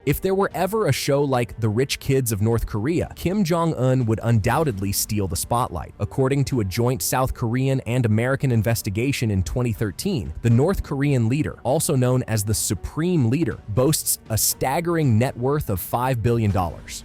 If there were ever a show like The Rich Kids of North Korea, Kim Jong-un would undoubtedly steal the spotlight. According to a joint South Korean and American investigation in 2013, the North Korean leader, also known as the Supreme Leader, boasts a staggering net worth of $5 billion.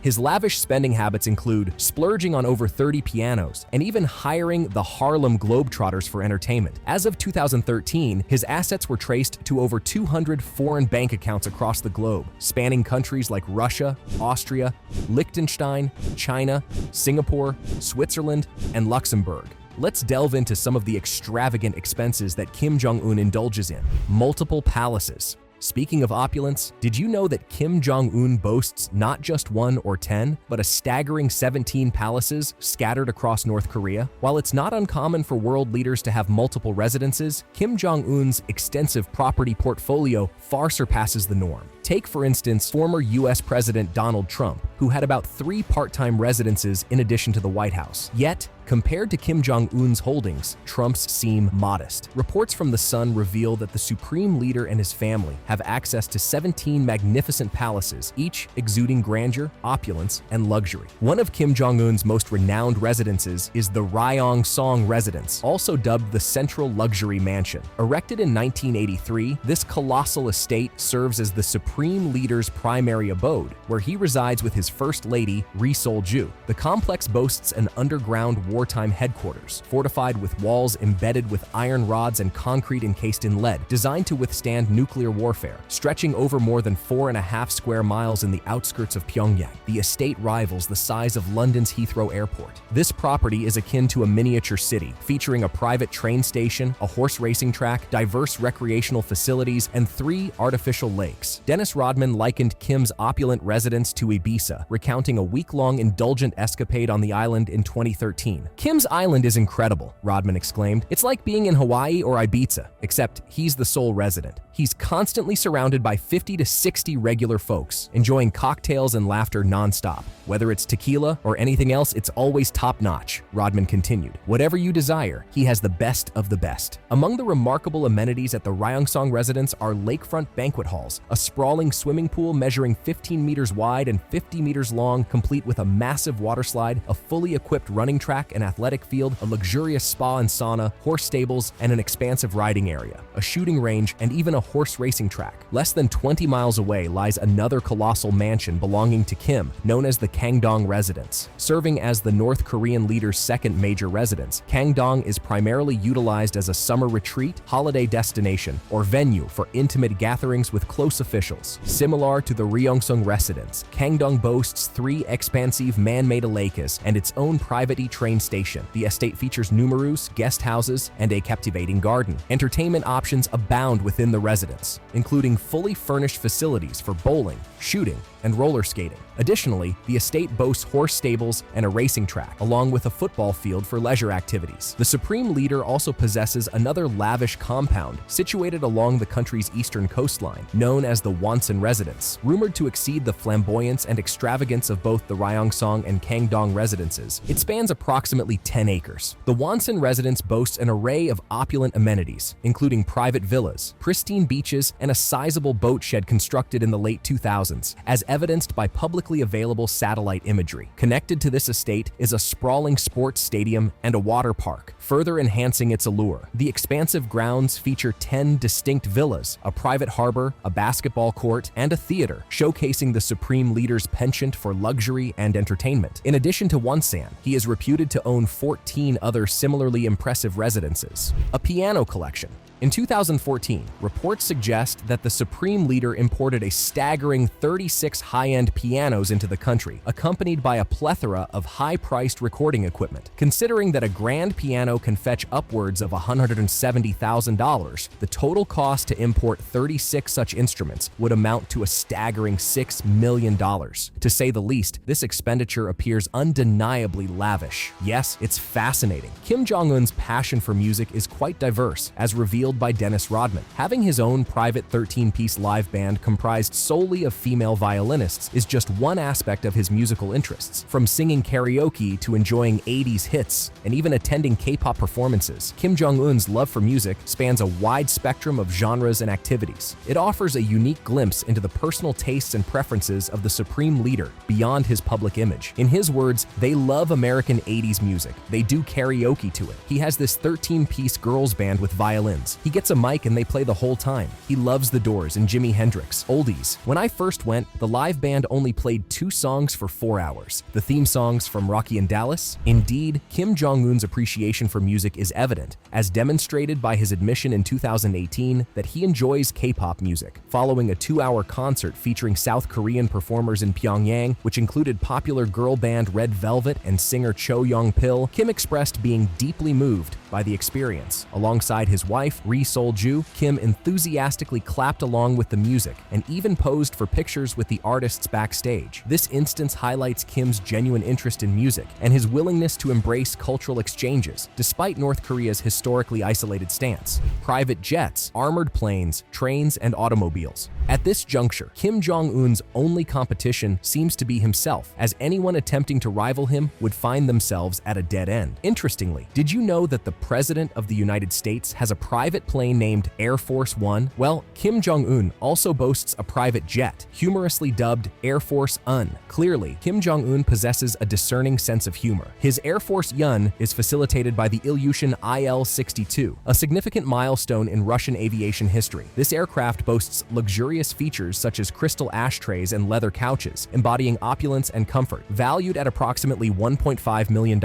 His lavish spending habits include splurging on over 30 pianos and even hiring the Harlem Globetrotters for entertainment. As of 2013, his assets were traced to over 200 foreign bank accounts across the globe, spanning countries like Russia, Austria, Liechtenstein, China, Singapore, Switzerland, and Luxembourg. Let's delve into some of the extravagant expenses that Kim Jong-un indulges in. Multiple palaces. Speaking of opulence, did you know that Kim Jong-un boasts not just 1 or 10, but a staggering 17 palaces scattered across North Korea? While it's not uncommon for world leaders to have multiple residences, Kim Jong-un's extensive property portfolio far surpasses the norm. Take, for instance, former US President Donald Trump, who had about 3 part-time residences in addition to the White House. Yet, compared to Kim Jong-un's holdings, Trump's seem modest. Reports from The Sun reveal that the Supreme Leader and his family have access to 17 magnificent palaces, each exuding grandeur, opulence, and luxury. One of Kim Jong-un's most renowned residences is the Ryong-song Residence, also dubbed the Central Luxury Mansion. Erected in 1983, this colossal estate serves as the Supreme Leader's primary abode, where he resides with his First Lady, Ri Sol-ju. The complex boasts an underground wartime headquarters, fortified with walls embedded with iron rods and concrete encased in lead, designed to withstand nuclear warfare. Stretching over more than 4.5 square miles in the outskirts of Pyongyang, the estate rivals the size of London's Heathrow Airport. This property is akin to a miniature city, featuring a private train station, a horse racing track, diverse recreational facilities, and 3 artificial lakes. Dennis Rodman likened Kim's opulent residence to Ibiza, recounting a week-long indulgent escapade on the island in 2013. "Kim's island is incredible," Rodman exclaimed. "It's like being in Hawaii or Ibiza, except he's the sole resident. He's constantly surrounded by 50 to 60 regular folks, enjoying cocktails and laughter nonstop. Whether it's tequila or anything else, it's always top-notch," Rodman continued. "Whatever you desire, he has the best of the best." Among the remarkable amenities at the Ryong-song residence are lakefront banquet halls, a sprawling swimming pool measuring 15 meters wide and 50 meters long, complete with a massive water slide, a fully equipped running track, an athletic field, a luxurious spa and sauna, horse stables, and an expansive riding area, a shooting range, and even a horse racing track. Less than 20 miles away lies another colossal mansion belonging to Kim, known as the Kangdong Residence. Serving as the North Korean leader's second major residence, Kangdong is primarily utilized as a summer retreat, holiday destination, or venue for intimate gatherings with close officials. Similar to the Ryong-song residence, Kangdong boasts 3 expansive man-made alakas and its own private train station. The estate features numerous guest houses and a captivating garden. Entertainment options abound within the residence, including fully furnished facilities for bowling, shooting, and roller skating. Additionally, the estate boasts horse stables and a racing track, along with a football field for leisure activities. The Supreme Leader also possesses another lavish compound situated along the country's eastern coastline, known as the Wonsan Residence. Rumored to exceed the flamboyance and extravagance of both the Ryong-song and Kangdong residences, it spans approximately 10 acres. The Wonsan Residence boasts an array of opulent amenities, including private villas, pristine beaches, and a sizable boat shed constructed in the late 2000s, as evidenced by publicly available satellite imagery. Connected to this estate is a sprawling sports stadium and a water park, further enhancing its allure. The expansive grounds feature 10 distinct villas, a private harbor, a basketball court, and a theater, showcasing the Supreme Leader's penchant for luxury and entertainment. In addition to Wonsan, he is reputed to own 14 other similarly impressive residences. A piano collection. In 2014, reports suggest that the Supreme Leader imported a staggering 36 high-end pianos into the country, accompanied by a plethora of high-priced recording equipment. Considering that a grand piano can fetch upwards of $170,000, the total cost to import 36 such instruments would amount to a staggering $6 million. To say the least, this expenditure appears undeniably lavish. Yes, it's fascinating. Kim Jong-un's passion for music is quite diverse, as revealed handled by Dennis Rodman. Having his own private 13-piece live band comprised solely of female violinists is just one aspect of his musical interests. From singing karaoke to enjoying 80s hits and even attending K-pop performances, Kim Jong-un's love for music spans a wide spectrum of genres and activities. It offers a unique glimpse into the personal tastes and preferences of the supreme leader beyond his public image. In his words, they love American 80s music. They do karaoke to it. He has this 13-piece girls band with violins. He gets a mic and they play the whole time. He loves The Doors and Jimi Hendrix, oldies. When I first went, the live band only played 2 songs for 4 hours. The theme songs from Rocky and Dallas. Indeed, Kim Jong-un's appreciation for music is evident, as demonstrated by his admission in 2018 that he enjoys K-pop music. Following a 2-hour concert featuring South Korean performers in Pyongyang, which included popular girl band Red Velvet and singer Cho Young-pil, Kim expressed being deeply moved by the experience. Alongside his wife, Ri Sol-ju, Kim enthusiastically clapped along with the music and even posed for pictures with the artists backstage. This instance highlights Kim's genuine interest in music and his willingness to embrace cultural exchanges, despite North Korea's historically isolated stance. Private jets, armored planes, trains, and automobiles. At this juncture, Kim Jong-un's only competition seems to be himself, as anyone attempting to rival him would find themselves at a dead end. Interestingly, did you know that the President of the United States has a private plane named Air Force One? Well, Kim Jong-un also boasts a private jet, humorously dubbed Air Force Un. Clearly, Kim Jong-un possesses a discerning sense of humor. His Air Force Yun is facilitated by the Ilyushin IL-62, a significant milestone in Russian aviation history. This aircraft boasts luxurious features such as crystal ashtrays and leather couches, embodying opulence and comfort, valued at approximately $1.5 million.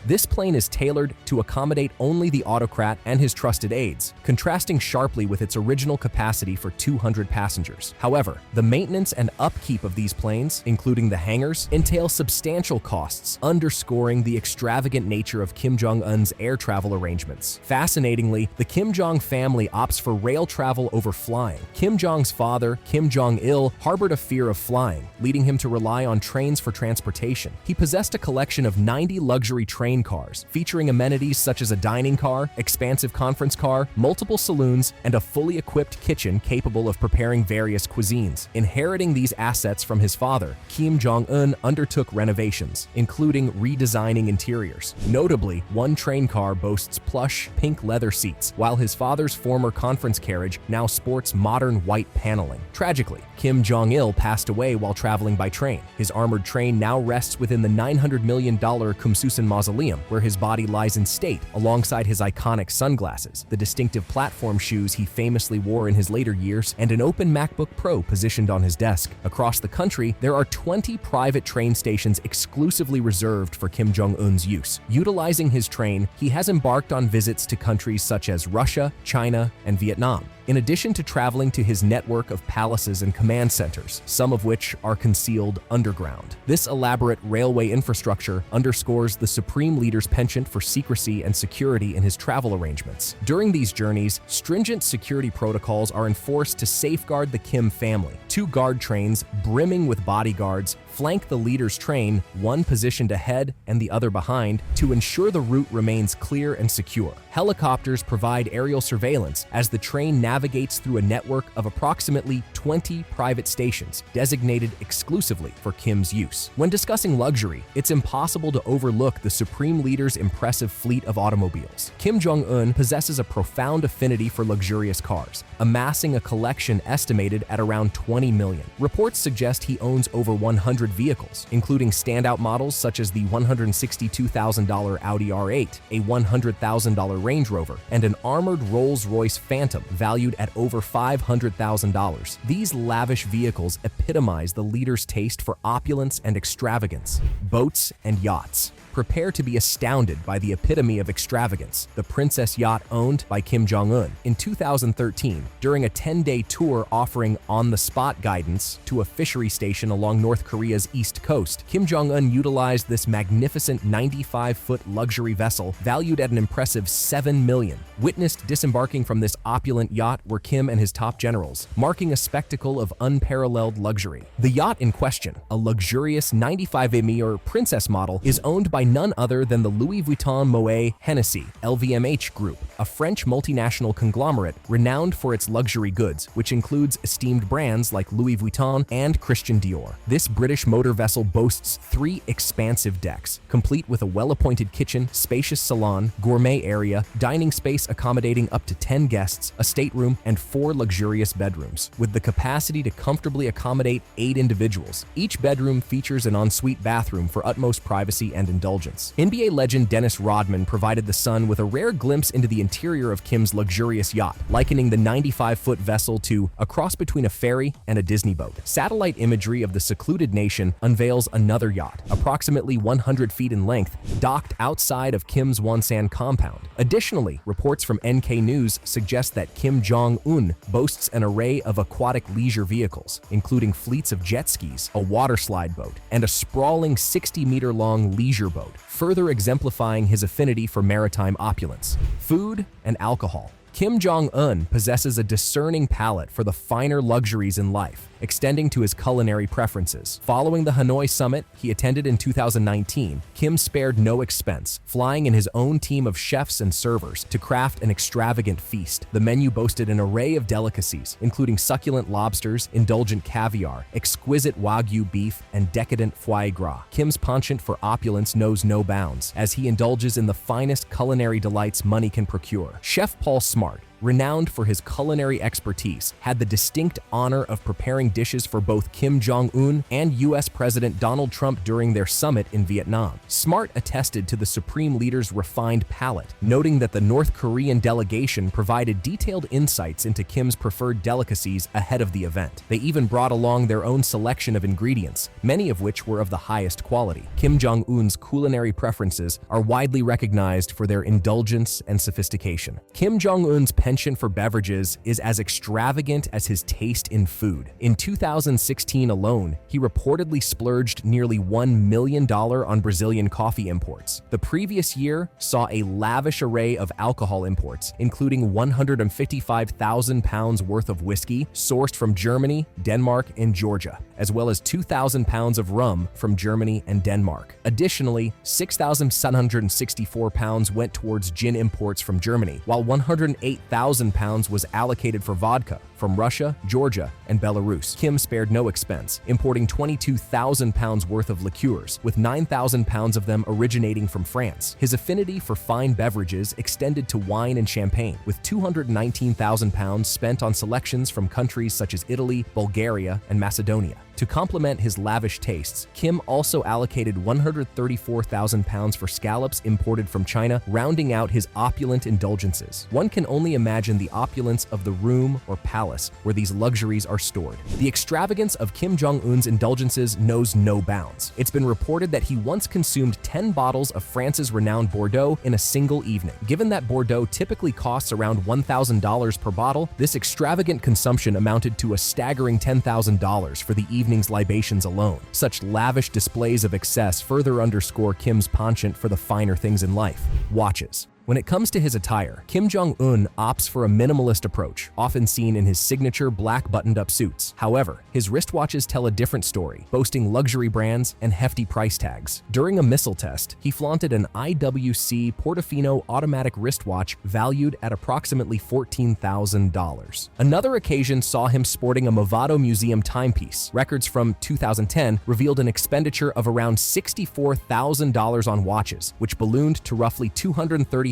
This plane is tailored to accommodate only the autocrat and his trusted aides, contrasting sharply with its original capacity for 200 passengers. However, the maintenance and upkeep of these planes, including the hangars, entail substantial costs, underscoring the extravagant nature of Kim Jong-un's air travel arrangements. Fascinatingly, the Kim Jong family opts for rail travel over flying. Kim Jong's father, Kim Jong-il, harbored a fear of flying, leading him to rely on trains for transportation. He possessed a collection of 90 luxury train cars, featuring amenities such as a dining car, expansive conference car, multiple saloons, and a fully equipped kitchen capable of preparing various cuisines. Inheriting these assets from his father, Kim Jong-un undertook renovations, including redesigning interiors. Notably, one train car boasts plush, pink leather seats, while his father's former conference carriage now sports modern white paneling. Tragically, Kim Jong-il passed away while traveling by train. His armored train now rests within the $900 million Kumsusan Mausoleum, where his body lies in state alongside his iconic sunglasses, the distinctive platform shoes he famously wore in his later years, and an open MacBook Pro positioned on his desk. Across the country, there are 20 private train stations exclusively reserved for Kim Jong-un's use. Utilizing his train, he has embarked on visits to countries such as Russia, China, and Vietnam. In addition to traveling to his network of palaces and command centers, some of which are concealed underground. This elaborate railway infrastructure underscores the supreme leader's penchant for secrecy and security in his travel arrangements. During these journeys, stringent security protocols are enforced to safeguard the Kim family. 2 guard trains, brimming with bodyguards, flank the leader's train, one positioned ahead and the other behind, to ensure the route remains clear and secure. Helicopters provide aerial surveillance as the train navigates through a network of approximately 20 private stations designated exclusively for Kim's use. When discussing luxury, it's impossible to overlook the supreme leader's impressive fleet of automobiles. Kim Jong-un possesses a profound affinity for luxurious cars, amassing a collection estimated at around 20 million. Reports suggest he owns over 100 vehicles, including standout models such as the $162,000 Audi R8, a $100,000 Range Rover, and an armored Rolls-Royce Phantom valued at over $500,000. These lavish vehicles epitomize the leader's taste for opulence and extravagance. Boats and yachts. Prepare to be astounded by the epitome of extravagance, the Princess Yacht owned by Kim Jong-un. In 2013, during a 10-day tour offering on-the-spot guidance to a fishery station along North Korea's east coast, Kim Jong-un utilized this magnificent 95-foot luxury vessel valued at an impressive $7 million. Witnessed disembarking from this opulent yacht were Kim and his top generals, marking a spectacle of unparalleled luxury. The yacht in question, a luxurious 95 or Princess model, is owned by by none other than the Louis Vuitton Moet Hennessy LVMH Group, a French multinational conglomerate renowned for its luxury goods, which includes esteemed brands like Louis Vuitton and Christian Dior. This British motor vessel boasts 3 expansive decks, complete with a well-appointed kitchen, spacious salon, gourmet area, dining space accommodating up to 10 guests, a stateroom, and 4 luxurious bedrooms, with the capacity to comfortably accommodate 8 individuals. Each bedroom features an ensuite bathroom for utmost privacy and indulgence. NBA legend Dennis Rodman provided The Sun with a rare glimpse into the interior of Kim's luxurious yacht, likening the 95-foot vessel to a cross between a ferry and a Disney boat. Satellite imagery of the secluded nation unveils another yacht, approximately 100 feet in length, docked outside of Kim's Wonsan compound. Additionally, reports from NK News suggest that Kim Jong-un boasts an array of aquatic leisure vehicles, including fleets of jet skis, a waterslide boat, and a sprawling 60-meter-long leisure boat, further exemplifying his affinity for maritime opulence. Food and alcohol. Kim Jong-un possesses a discerning palate for the finer luxuries in life, extending to his culinary preferences. Following the Hanoi summit he attended in 2019, Kim spared no expense, flying in his own team of chefs and servers to craft an extravagant feast. The menu boasted an array of delicacies, including succulent lobsters, indulgent caviar, exquisite Wagyu beef, and decadent foie gras. Kim's penchant for opulence knows no bounds, as he indulges in the finest culinary delights money can procure. Chef Paul Smart, renowned for his culinary expertise, had the distinct honor of preparing dishes for both Kim Jong-un and U.S. President Donald Trump during their summit in Vietnam. Smart attested to the supreme leader's refined palate, noting that the North Korean delegation provided detailed insights into Kim's preferred delicacies ahead of the event. They even brought along their own selection of ingredients, many of which were of the highest quality. Kim Jong-un's culinary preferences are widely recognized for their indulgence and sophistication. Kim Jong-un's penchant for beverages is as extravagant as his taste in food. In 2016 alone, he reportedly splurged nearly $1 million on Brazilian coffee imports. The previous year saw a lavish array of alcohol imports, including 155,000 pounds worth of whiskey sourced from Germany, Denmark, and Georgia, as well as 2,000 pounds of rum from Germany and Denmark. Additionally, 6,764 pounds went towards gin imports from Germany, while 108,000 pounds was allocated for vodka from Russia, Georgia, and Belarus. Kim spared no expense, importing 22,000 pounds worth of liqueurs, with 9,000 pounds of them originating from France. His affinity for fine beverages extended to wine and champagne, with 219,000 pounds spent on selections from countries such as Italy, Bulgaria, and Macedonia. To complement his lavish tastes, Kim also allocated 134,000 pounds for scallops imported from China, rounding out his opulent indulgences. One can only imagine the opulence of the room or palace where these luxuries are stored. The extravagance of Kim Jong-un's indulgences knows no bounds. It's been reported that he once consumed 10 bottles of France's renowned Bordeaux in a single evening. Given that Bordeaux typically costs around $1,000 per bottle, this extravagant consumption amounted to a staggering $10,000 for the evening's libations alone. Such lavish displays of excess further underscore Kim's penchant for the finer things in life. Watches. When it comes to his attire, Kim Jong-un opts for a minimalist approach, often seen in his signature black buttoned-up suits. However, his wristwatches tell a different story, boasting luxury brands and hefty price tags. During a missile test, he flaunted an IWC Portofino automatic wristwatch valued at approximately $14,000. Another occasion saw him sporting a Movado Museum timepiece. Records from 2010 revealed an expenditure of around $64,000 on watches, which ballooned to roughly $230,000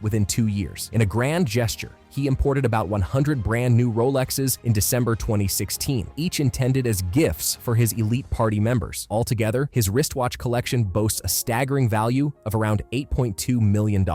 within 2 years. In a grand gesture, he imported about 100 brand new Rolexes in December 2016, each intended as gifts for his elite party members. Altogether, his wristwatch collection boasts a staggering value of around $8.2 million.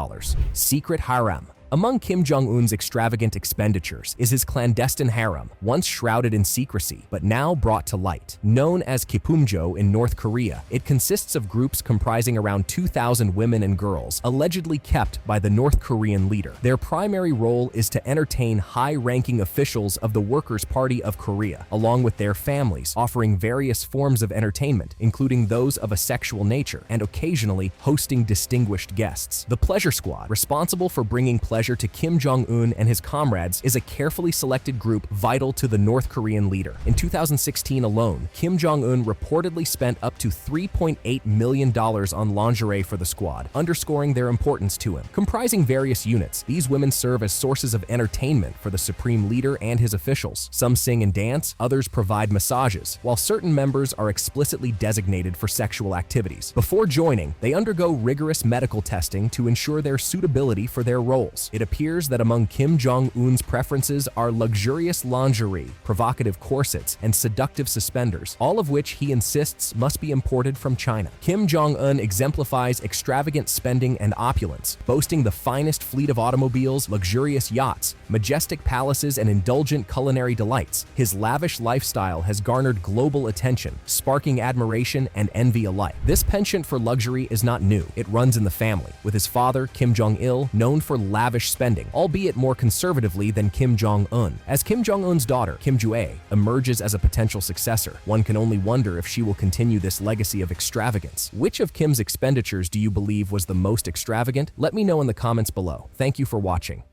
Secret harem. Among Kim Jong-un's extravagant expenditures is his clandestine harem, once shrouded in secrecy, but now brought to light. Known as Kipumjo in North Korea, it consists of groups comprising around 2,000 women and girls, allegedly kept by the North Korean leader. Their primary role is to entertain high-ranking officials of the Workers' Party of Korea, along with their families, offering various forms of entertainment, including those of a sexual nature, and occasionally hosting distinguished guests. The Pleasure Squad, responsible for bringing pleasure pleasure to Kim Jong-un and his comrades is a carefully selected group vital to the North Korean leader. In 2016 alone, Kim Jong-un reportedly spent up to $3.8 million on lingerie for the squad, underscoring their importance to him. Comprising various units, these women serve as sources of entertainment for the supreme leader and his officials. Some sing and dance, others provide massages, while certain members are explicitly designated for sexual activities. Before joining, they undergo rigorous medical testing to ensure their suitability for their roles. It appears that among Kim Jong-un's preferences are luxurious lingerie, provocative corsets, and seductive suspenders, all of which he insists must be imported from China. Kim Jong-un exemplifies extravagant spending and opulence, boasting the finest fleet of automobiles, luxurious yachts, majestic palaces, and indulgent culinary delights. His lavish lifestyle has garnered global attention, sparking admiration and envy alike. This penchant for luxury is not new. It runs in the family, with his father, Kim Jong-il, known for lavish spending, albeit more conservatively than Kim Jong-un. As Kim Jong-un's daughter, Kim Ju-ae, emerges as a potential successor, one can only wonder if she will continue this legacy of extravagance. Which of Kim's expenditures do you believe was the most extravagant? Let me know in the comments below. Thank you for watching.